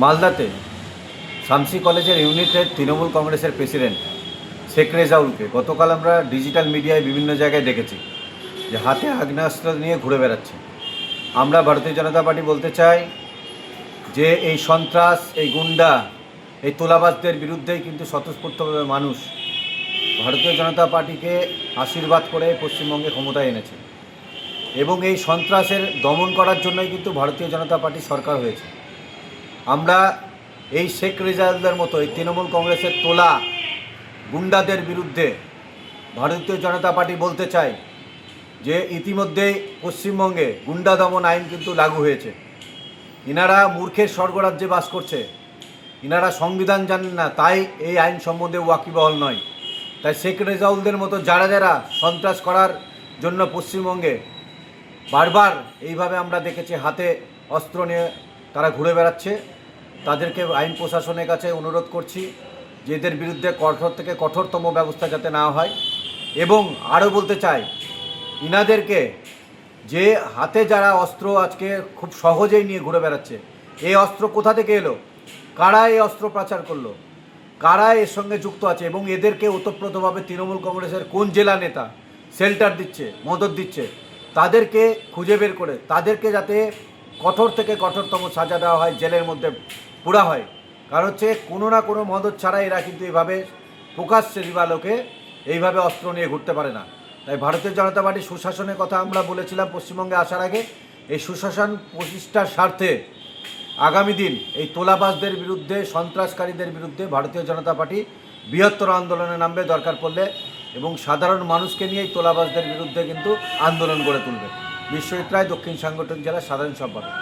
মালদাতে শামসি কলেজের ইউনিটের তৃণমূল কংগ্রেসের প্রেসিডেন্ট শেখ রেজাউলকে গতকাল আমরা ডিজিটাল মিডিয়ায় বিভিন্ন জায়গায় দেখেছি যে হাতে আগ্নেয়াস্ত্র নিয়ে ঘুরে বেড়াচ্ছে। আমরা ভারতীয় জনতা পার্টি বলতে চাই যে এই সন্ত্রাস, এই গুন্ডা, এই তোলাবাজদের বিরুদ্ধেই কিন্তু স্বতঃস্ফূর্তভাবে মানুষ ভারতীয় জনতা পার্টিকে আশীর্বাদ করে পশ্চিমবঙ্গে ক্ষমতায় এনেছে এবং এই সন্ত্রাসের দমন করার জন্যই কিন্তু ভারতীয় জনতা পার্টি সরকার হয়েছে। আমরা এই শেখ রেজাউলের মতো এই তৃণমূল কংগ্রেসের তোলা গুন্ডাদের বিরুদ্ধে ভারতীয় জনতা পার্টি বলতে চাই যে ইতিমধ্যেই পশ্চিমবঙ্গে গুন্ডা দমন আইন কিন্তু লাগু হয়েছে। ইনারা মূর্খের স্বর্গরাজ্যে বাস করছে, ইনারা সংবিধান জানেন না, তাই এই আইন সম্বন্ধে ওয়াকিবহল নয়। তাই শেখ রেজাউলদের মতো যারা যারা সন্ত্রাস করার জন্য পশ্চিমবঙ্গে বারবার এইভাবে আমরা দেখেছি হাতে অস্ত্র নিয়ে তারা ঘুরে বেড়াচ্ছে, তাদেরকে আইন প্রশাসনের কাছে অনুরোধ করছি যে এদের বিরুদ্ধে কঠোর থেকে কঠোরতম ব্যবস্থা যাতে নেওয়া হয়। এবং আরও বলতে চাই ইনাদেরকে যে হাতে যারা অস্ত্র আজকে খুব সহজেই নিয়ে ঘুরে বেড়াচ্ছে, এই অস্ত্র কোথা থেকে এলো, কারা এই অস্ত্র পাচার করলো, কারা এর সঙ্গে যুক্ত আছে এবং এদেরকে ওতপ্রোতভাবে তৃণমূল কংগ্রেসের কোন জেলা নেতা শেল্টার দিচ্ছে, মদত দিচ্ছে, তাদেরকে খুঁজে বের করে তাদেরকে যাতে কঠোর থেকে কঠোরতম সাজা দেওয়া হয়, জেলের মধ্যে পোড়া হয়। কারণ হচ্ছে কোনো না কোনো মদত ছাড়া এরা কিন্তু এইভাবে প্রকাশ্যে দিবালোকে এইভাবে অস্ত্র নিয়ে ঘুরতে পারে না। তাই ভারতীয় জনতা পার্টির সুশাসনের কথা আমরা বলেছিলাম পশ্চিমবঙ্গে আসার আগে। এই সুশাসন প্রতিষ্ঠার স্বার্থে আগামী দিন এই তোলাবাজদের বিরুদ্ধে, সন্ত্রাসকারীদের বিরুদ্ধে ভারতীয় জনতা পার্টি বৃহত্তর আন্দোলনে নামবে দরকার পড়লে, এবং সাধারণ মানুষকে নিয়ে এই তোলাবাজদের বিরুদ্ধে কিন্তু আন্দোলন গড়ে তুলবে। বিশ্বজিৎ রায়, দক্ষিণ সাংগঠনিক জেলার সাধারণ সম্পাদক।